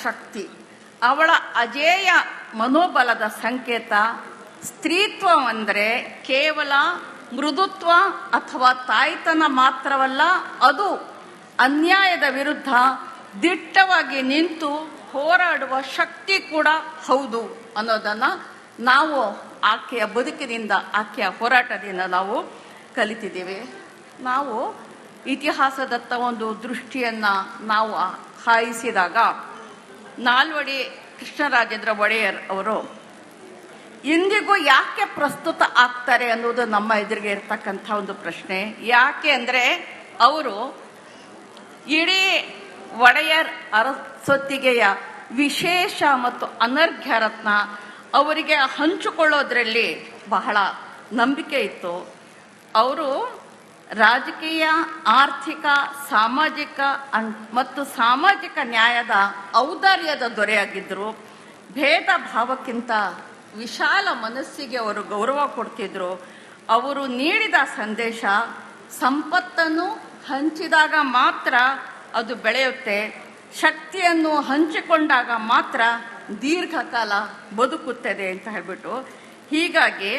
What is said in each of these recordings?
ಶಕ್ತಿ, ಅವಳ ಅಜೇಯ ಮನೋಬಲದ ಸಂಕೇತ. ಸ್ತ್ರೀತ್ವ ಅಂದರೆ ಕೇವಲ ಮೃದುತ್ವ ಅಥವಾ ತಾಯ್ತನ ಮಾತ್ರವಲ್ಲ, ಅದು ಅನ್ಯಾಯದ ವಿರುದ್ಧ ದಿಟ್ಟವಾಗಿ ನಿಂತು ಹೋರಾಡುವ ಶಕ್ತಿ ಕೂಡ ಹೌದು ಅನ್ನೋದನ್ನು ನಾವು ಆಕೆಯ ಬದುಕಿನಿಂದ, ಆಕೆಯ ಹೋರಾಟದಿಂದ ನಾವು ಕಲಿತಿದ್ದೇವೆ. ನಾವು ಇತಿಹಾಸದತ್ತ ಒಂದು ದೃಷ್ಟಿಯನ್ನು ನಾವು ಹಾಯಿಸಿದಾಗ ನಾಲ್ವಡಿ ಕೃಷ್ಣರಾಜೇಂದ್ರ ಒಡೆಯರ್ ಅವರು ಇಂದಿಗೂ ಯಾಕೆ ಪ್ರಸ್ತುತ ಆಗ್ತಾರೆ ಅನ್ನೋದು ನಮ್ಮ ಎದುರಿಗೆ ಇರ್ತಕ್ಕಂಥ ಒಂದು ಪ್ರಶ್ನೆ. ಯಾಕೆ ಅಂದರೆ ಅವರು ಇಡೀ ಒಡೆಯರ್ ಅರಸೊತ್ತಿಗೆಯ ವಿಶೇಷ ಮತ್ತು ಅನರ್ಘ್ಯ ರತ್ನ ಅವರಿಗೆ ಹಂಚಿಕೊಳ್ಳೋದ್ರಲ್ಲಿ ಬಹಳ ನಂಬಿಕೆ ಇತ್ತು. ಅವರು ರಾಜಕೀಯ, ಆರ್ಥಿಕ, ಸಾಮಾಜಿಕ ಮತ್ತು ಸಾಮಾಜಿಕ ನ್ಯಾಯದ ಔದಾರ್ಯದ ದೊರೆಯಾಗಿದ್ದರು. ಭೇದ ಭಾವಕ್ಕಿಂತ ವಿಶಾಲ ಮನಸ್ಸಿಗೆ ಅವರು ಗೌರವ ಕೊಡ್ತಿದ್ರು. ಅವರು ನೀಡಿದ ಸಂದೇಶ, ಸಂಪತ್ತನ್ನು ಹಂಚಿದಾಗ ಮಾತ್ರ ಅದು ಬೆಳೆಯುತ್ತೆ, ಶಕ್ತಿಯನ್ನು ಹಂಚಿಕೊಂಡಾಗ ಮಾತ್ರ ದೀರ್ಘಕಾಲ ಬದುಕುತ್ತದೆ ಅಂತ ಹೇಳ್ಬಿಟ್ಟು. ಹೀಗಾಗಿ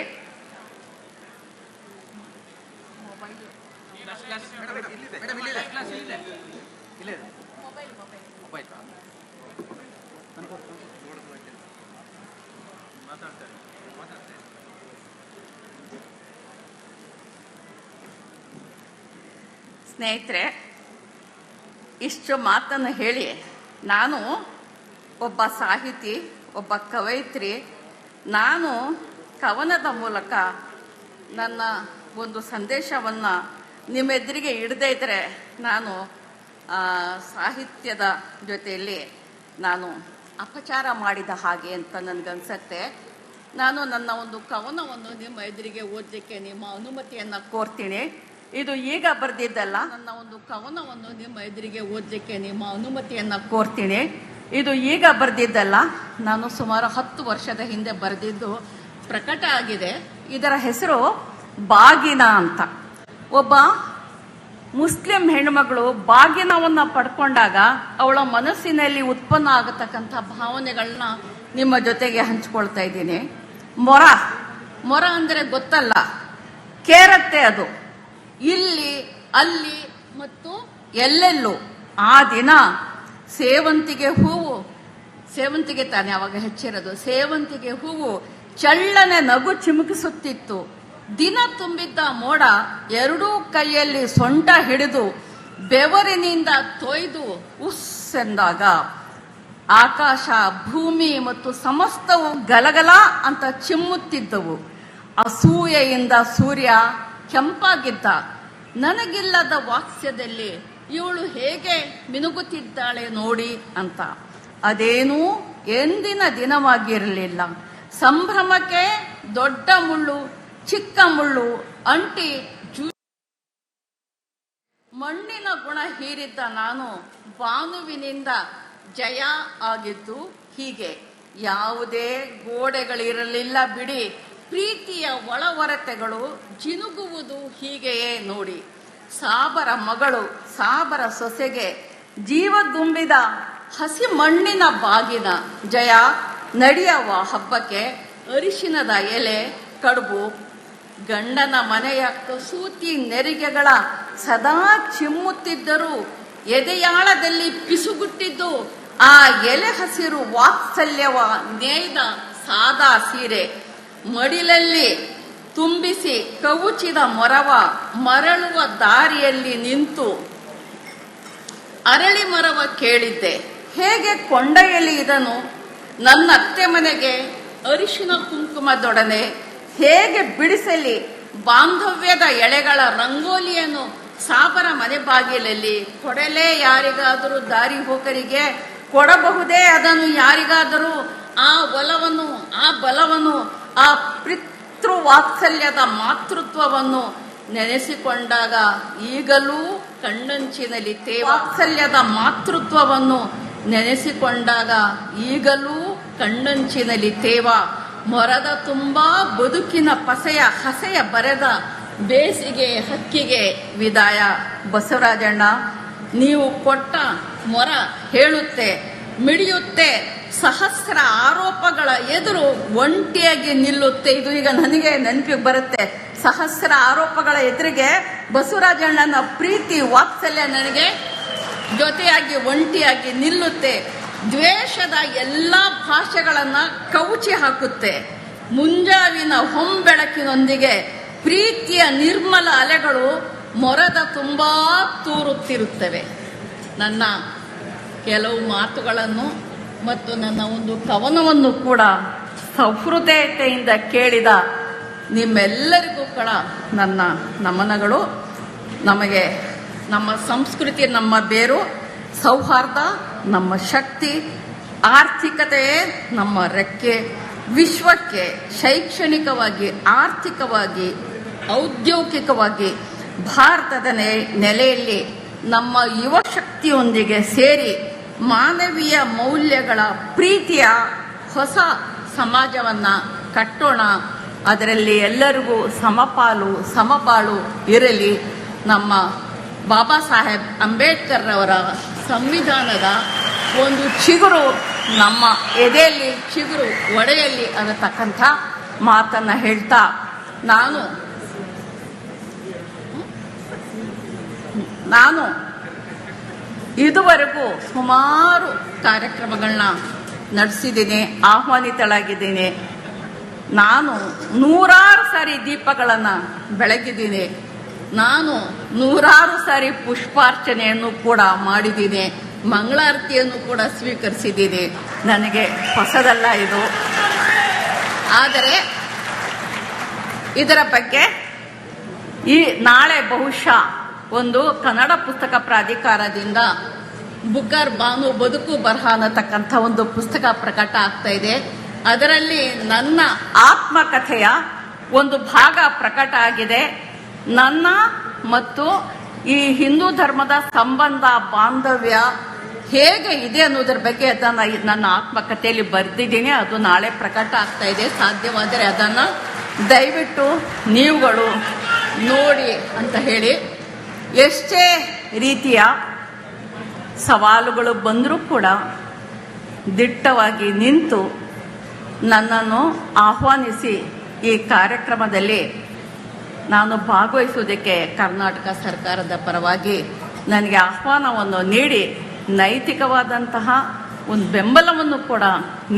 ಸ್ನೇಹಿತರೆ, ಇಷ್ಟು ಮಾತನ್ನು ಹೇಳಿ ನಾನು ಒಬ್ಬ ಸಾಹಿತಿ, ಒಬ್ಬ ಕವಯಿತ್ರಿ. ನಾನು ಕವನದ ಮೂಲಕ ನನ್ನ ಒಂದು ಸಂದೇಶವನ್ನು ನಿಮ್ಮೆದುರಿಗೆ ಇಡದೇ ಇದ್ದರೆ ನಾನು ಸಾಹಿತ್ಯದ ಜೊತೆಯಲ್ಲಿ ನಾನು ಅಪಚಾರ ಮಾಡಿದ ಹಾಗೆ ಅಂತ ನನಗನ್ಸುತ್ತೆ. ನಾನು ನನ್ನ ಒಂದು ಕವನವನ್ನು ನಿಮ್ಮ ಎದುರಿಗೆ ಓದಲಿಕ್ಕೆ ನಿಮ್ಮ ಅನುಮತಿಯನ್ನು ಕೋರ್ತೀನಿ. ಇದು ಈಗ ಬರೆದಿದ್ದಲ್ಲ. ನನ್ನ ಒಂದು ಕವನವನ್ನು ನಿಮ್ಮ ಎದುರಿಗೆ ಓದಲಿಕ್ಕೆ ನಿಮ್ಮ ಅನುಮತಿಯನ್ನು ಕೋರ್ತೀನಿ. ಇದು ಈಗ ಬರೆದಿದ್ದಲ್ಲ, ನಾನು ಸುಮಾರು 10 ವರ್ಷದ ಹಿಂದೆ ಬರೆದಿದ್ದು ಪ್ರಕಟ ಆಗಿದೆ. ಇದರ ಹೆಸರು ಬಾಗಿನ ಅಂತ. ಒಬ್ಬ ಮುಸ್ಲಿಂ ಹೆಣ್ಣುಮಗಳು ಬಾಗಿನವನ್ನು ಪಡ್ಕೊಂಡಾಗ ಅವಳ ಮನಸ್ಸಿನಲ್ಲಿ ಉತ್ಪನ್ನ ಆಗತಕ್ಕಂಥ ಭಾವನೆಗಳನ್ನ ನಿಮ್ಮ ಜೊತೆಗೆ ಹಂಚ್ಕೊಳ್ತಾ ಇದ್ದೀನಿ. ಮೊರ ಅಂದರೆ ಗೊತ್ತಲ್ಲ, ಕೇರತ್ತೆ. ಅದು ಇಲ್ಲಿ, ಅಲ್ಲಿ ಮತ್ತು ಎಲ್ಲೆಲ್ಲೂ. ಆ ದಿನ ಸೇವಂತಿಗೆ ಹೂವು, ಸೇವಂತಿಗೆ ತಾನೆ ಅವಾಗ ಹೆಚ್ಚಿರೋದು, ಸೇವಂತಿಗೆ ಹೂವು ಚಳ್ಳನೆ ನಗು ಚಿಮುಕಿಸುತ್ತಿತ್ತು. ದಿನ ತುಂಬಿದ್ದ ಮೋಡ ಎರಡೂ ಕೈಯಲ್ಲಿ ಸೊಂಟ ಹಿಡಿದು ಬೆವರಿನಿಂದ ತೊಯ್ದು ಉಸ್ಸೆಂದಾಗ ಆಕಾಶ, ಭೂಮಿ ಮತ್ತು ಸಮಸ್ತವು ಗಲಗಲ ಅಂತ ಚಿಮ್ಮುತ್ತಿದ್ದವು. ಅಸೂಯೆಯಿಂದ ಸೂರ್ಯ ಕೆಂಪಾಗಿದ್ದ. ನನಗಿಲ್ಲದ ವಾತ್ಸ್ಯದಲ್ಲಿ ಇವಳು ಹೇಗೆ ಮಿನುಗುತ್ತಿದ್ದಾಳೆ ನೋಡಿ ಅಂತ. ಅದೇನೂ ಎಂದಿನ ದಿನವಾಗಿರಲಿಲ್ಲ. ಸಂಭ್ರಮಕ್ಕೆ ದೊಡ್ಡ ಮುಳ್ಳು, ಚಿಕ್ಕ ಮುಳ್ಳು ಅಂಟಿ ಮಣ್ಣಿನ ಗುಣ ಹೀರಿದ್ದ ನಾನು ಭಾನುವಿನಿಂದ ಜಯ ಆಗಿದ್ದು ಹೀಗೆ. ಯಾವುದೇ ಗೋಡೆಗಳಿರಲಿಲ್ಲ ಬಿಡಿ, ಪ್ರೀತಿಯ ಒಳವರತೆಗಳು ಜಿನುಗುವುದು ಹೀಗೆಯೇ ನೋಡಿ. ಸಾಬರ ಮಗಳು ಸಾಬರ ಸೊಸೆಗೆ ಜೀವ ತುಂಬಿದ ಹಸಿ ಮಣ್ಣಿನ ಬಾಗಿನ ಜಯ. ನಡೆಯವ ಹಬ್ಬಕ್ಕೆ ಅರಿಶಿನದ ಎಲೆ ಕಡುಬು. ಗಂಡನ ಮನೆಯ ಕಸೂತಿ ನೆರಿಗೆಗಳ ಸದಾ ಚಿಮ್ಮುತ್ತಿದ್ದರೂ ಎದೆಯಾಳದಲ್ಲಿ ಪಿಸುಗುಟ್ಟಿದ್ದು ಆ ಎಲೆ ಹಸಿರು ವಾತ್ಸಲ್ಯವ ನೇಯ್ದ ಸಾದಾ ಸೀರೆ. ಮಡಿಲಲ್ಲಿ ತುಂಬಿಸಿ ಕವುಚಿದ ಮೊರವ ಮರಳುವ ದಾರಿಯಲ್ಲಿ ನಿಂತು ಅರಳಿ ಮರವ ಕೇಳಿದ್ದೆ. ಹೇಗೆ ಕೊಂಡೊಯ್ಯಲಿ ಇದನ್ನು ನನ್ನ ಅತ್ತೆ ಮನೆಗೆ ಅರಿಶಿನ ಕುಂಕುಮದೊಡನೆ? ಹೇಗೆ ಬಿಡಿಸಲಿ ಬಾಂಧವ್ಯದ ಎಳೆಗಳ ರಂಗೋಲಿಯನ್ನು ಸಾಬರ ಮನೆ ಬಾಗಿಲಲ್ಲಿ? ಕೊಡಲೇ ಯಾರಿಗಾದರೂ ದಾರಿ ಹೋಕರಿಗೆ, ಕೊಡಬಹುದೇ ಅದನ್ನು ಯಾರಿಗಾದರೂ? ಆ ಒಲವನ್ನು, ಆ ಬಲವನ್ನು, ಆ ಪಿತೃವಾತ್ಸಲ್ಯದ ಮಾತೃತ್ವವನ್ನು ನೆನೆಸಿಕೊಂಡಾಗ ಈಗಲೂ ಕಣ್ಣಂಚಿನಲ್ಲಿ ವಾತ್ಸಲ್ಯದ ಮಾತೃತ್ವವನ್ನು ನೆನೆಸಿಕೊಂಡಾಗ ಈಗಲೂ ಕಣ್ಣಂಚಿನಲ್ಲಿ ತೇವ. ಮೊರದ ತುಂಬಾ ಬದುಕಿನ ಪಸೆಯ ಹಸೆಯ ಬರೆದ ಬೇಸಿಗೆ ಹಕ್ಕಿಗೆ ವಿದಾಯ. ಬಸವರಾಜಣ್ಣ, ನೀವು ಕೊಟ್ಟ ಮೊರ ಹೇಳುತ್ತೆ, ಮಿಡಿಯುತ್ತೆ, ಸಹಸ್ರ ಆರೋಪಗಳ ಎದುರು ಒಂಟಿಯಾಗಿ ನಿಲ್ಲುತ್ತೆ. ಇದು ಈಗ ನನಗೆ ನೆನಪಿಗೆ ಬರುತ್ತೆ. ಸಹಸ್ರ ಆರೋಪಗಳ ಎದುರಿಗೆ ಬಸವರಾಜಣ್ಣನ ಪ್ರೀತಿ ವಾತ್ಸಲ್ಯ ನನಗೆ ಜೊತೆಯಾಗಿ ಒಂಟಿಯಾಗಿ ನಿಲ್ಲುತ್ತೆ. ದ್ವೇಷದ ಎಲ್ಲ ಭಾಷೆಗಳನ್ನ ಕವುಚಿ ಹಾಕುತ್ತೆ. ಮುಂಜಾವಿನ ಹೊಂಬೆಳಕಿನೊಂದಿಗೆ ಪ್ರೀತಿಯ ನಿರ್ಮಲ ಅಲೆಗಳು ಮೊರದ ತುಂಬಾ ತೂರುತ್ತಿರುತ್ತವೆ. ನನ್ನ ಕೆಲವು ಮಾತುಗಳನ್ನು ಮತ್ತು ನನ್ನ ಒಂದು ಕವನವನ್ನು ಕೂಡ ಸಹೃದಯತೆಯಿಂದ ಕೇಳಿದ ನಿಮ್ಮೆಲ್ಲರಿಗೂ ಕೂಡ ನನ್ನ ನಮನಗಳು. ನಮಗೆ ನಮ್ಮ ಸಂಸ್ಕೃತಿ ನಮ್ಮ ಬೇರು, ಸೌಹಾರ್ದ ನಮ್ಮ ಶಕ್ತಿ, ಆರ್ಥಿಕತೆಯೇ ನಮ್ಮ ರೆಕ್ಕೆ. ವಿಶ್ವಕ್ಕೆ ಶೈಕ್ಷಣಿಕವಾಗಿ, ಆರ್ಥಿಕವಾಗಿ, ಔದ್ಯೋಗಿಕವಾಗಿ ಭಾರತದ ನೆಲೆಯಲ್ಲಿ ನಮ್ಮ ಯುವ ಶಕ್ತಿಯೊಂದಿಗೆ ಸೇರಿ ಮಾನವೀಯ ಮೌಲ್ಯಗಳ ಪ್ರೀತಿಯ ಹೊಸ ಸಮಾಜವನ್ನು ಕಟ್ಟೋಣ. ಅದರಲ್ಲಿ ಎಲ್ಲರಿಗೂ ಸಮಪಾಲು ಸಮಬಾಳು ಇರಲಿ. ನಮ್ಮ ಬಾಬಾ ಸಾಹೇಬ್ ಅಂಬೇಡ್ಕರ್ ಅವರ ಸಂವಿಧಾನದ ಒಂದು ಚಿಗುರು ನಮ್ಮ ಎದೆಯಲ್ಲಿ ಚಿಗುರು ಒಡೆಯಲ್ಲಿ ಅನ್ನತಕ್ಕಂಥ ಮಾತನ್ನು ಹೇಳ್ತಾ ನಾನು ಇದುವರೆಗೂ ಸುಮಾರು ಕಾರ್ಯಕ್ರಮಗಳನ್ನ ನಡೆಸಿದ್ದೀನಿ, ಆಹ್ವಾನಿತಳಾಗಿದ್ದೀನಿ. ನಾನು 100 ಸಾರಿ ದೀಪಗಳನ್ನು ಬೆಳಗಿದ್ದೀನಿ. ನಾನು 100 ಸಾರಿ ಪುಷ್ಪಾರ್ಚನೆಯನ್ನು ಕೂಡ ಮಾಡಿದ್ದೀನಿ, ಮಂಗಳಾರತಿಯನ್ನು ಕೂಡ ಸ್ವೀಕರಿಸಿದ್ದೀನಿ. ನನಗೆ ಹೊಸದಲ್ಲ ಇದು. ಆದರೆ ಇದರ ಬಗ್ಗೆ ನಾಳೆ ಬಹುಶಃ ಒಂದು ಕನ್ನಡ ಪುಸ್ತಕ ಪ್ರಾಧಿಕಾರದಿಂದ ಬುಕ್ಕರ್ ಬಾನು ಬದುಕು ಬರಹ ಅನ್ನತಕ್ಕಂಥ ಒಂದು ಪುಸ್ತಕ ಪ್ರಕಟ ಆಗ್ತಾ ಇದೆ. ಅದರಲ್ಲಿ ನನ್ನ ಆತ್ಮಕಥೆಯ ಒಂದು ಭಾಗ ಪ್ರಕಟ ಆಗಿದೆ. ನನ್ನ ಮತ್ತು ಈ ಹಿಂದೂ ಧರ್ಮದ ಸಂಬಂಧ ಬಾಂಧವ್ಯ ಹೇಗೆ ಇದೆ ಅನ್ನೋದ್ರ ಬಗ್ಗೆ ಅದನ್ನು ನನ್ನ ಆತ್ಮಕಥೆಯಲ್ಲಿ ಬರೆದಿದ್ದೀನಿ. ಅದು ನಾಳೆ ಪ್ರಕಟ ಆಗ್ತಾ ಇದೆ. ಸಾಧ್ಯವಾದರೆ ಅದನ್ನು ದಯವಿಟ್ಟು ನೀವುಗಳು ನೋಡಿ ಅಂತ ಹೇಳಿ, ಎಷ್ಟೇ ರೀತಿಯ ಸವಾಲುಗಳು ಬಂದರೂ ಕೂಡ ದಿಟ್ಟವಾಗಿ ನಿಂತು ನನ್ನನ್ನು ಆಹ್ವಾನಿಸಿ ಈ ಕಾರ್ಯಕ್ರಮದಲ್ಲಿ ನಾನು ಭಾಗವಹಿಸುವುದಕ್ಕೆ ಕರ್ನಾಟಕ ಸರ್ಕಾರದ ಪರವಾಗಿ ನನಗೆ ಆಹ್ವಾನವನ್ನು ನೀಡಿ ನೈತಿಕವಾದಂತಹ ಒಂದು ಬೆಂಬಲವನ್ನು ಕೂಡ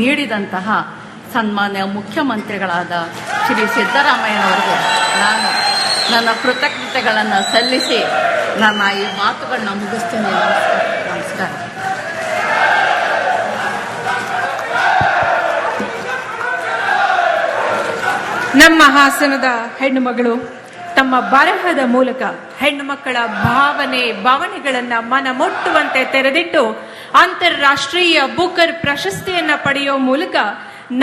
ನೀಡಿದಂತಹ ಸನ್ಮಾನ್ಯ ಮುಖ್ಯಮಂತ್ರಿಗಳಾದ ಶ್ರೀ ಸಿದ್ದರಾಮಯ್ಯನವರಿಗೆ ನಾನು ನನ್ನ ಕೃತಜ್ಞತೆಗಳನ್ನು ಸಲ್ಲಿಸಿ ನನ್ನ ಈ ಮಾತುಗಳನ್ನ ಮುಗಿಸ್ತೇನೆ. ನಮಸ್ಕಾರ. ನಮ್ಮ ಹಾಸನದ ಹೆಣ್ಣು ಮಗಳು ತಮ್ಮ ಬರಹದ ಮೂಲಕ ಹೆಣ್ಣು ಮಕ್ಕಳ ಭಾವನೆಗಳನ್ನ ಮನ ಮುಟ್ಟುವಂತೆ ತೆರೆದಿಟ್ಟು ಅಂತಾರಾಷ್ಟ್ರೀಯ ಬುಕ್ಕರ್ ಪ್ರಶಸ್ತಿಯನ್ನ ಪಡೆಯುವ ಮೂಲಕ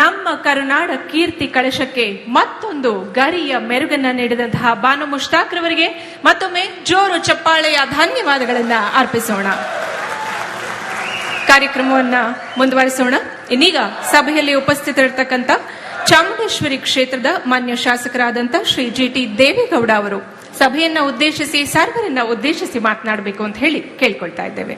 ನಮ್ಮ ಕರುನಾಡ ಕೀರ್ತಿ ಕಳಶಕ್ಕೆ ಮತ್ತೊಂದು ಗರಿಯ ಮೆರುಗನ್ನ ನೀಡಿದಂತಹ ಬಾನು ಮುಷ್ತಾಕ್ ರವರಿಗೆ ಮತ್ತೊಮ್ಮೆ ಜೋರು ಚಪ್ಪಾಳೆಯ ಧನ್ಯವಾದಗಳನ್ನ ಅರ್ಪಿಸೋಣ. ಕಾರ್ಯಕ್ರಮವನ್ನ ಮುಂದುವರಿಸೋಣ. ಇನ್ನೀಗ ಸಭೆಯಲ್ಲಿ ಉಪಸ್ಥಿತರಿರ್ತಕ್ಕಂಥ ಚಾಮುಂಡೇಶ್ವರಿ ಕ್ಷೇತ್ರದ ಮಾನ್ಯ ಶಾಸಕರಾದಂಥ ಶ್ರೀ GT ದೇವೇಗೌಡ ಅವರು ಸಭೆಯನ್ನ ಉದ್ದೇಶಿಸಿ ಸರ್ವರನ್ನ ಉದ್ದೇಶಿಸಿ ಮಾತನಾಡಬೇಕು ಅಂತ ಹೇಳಿ ಕೇಳ್ಕೊಳ್ತಾ ಇದ್ದೇವೆ.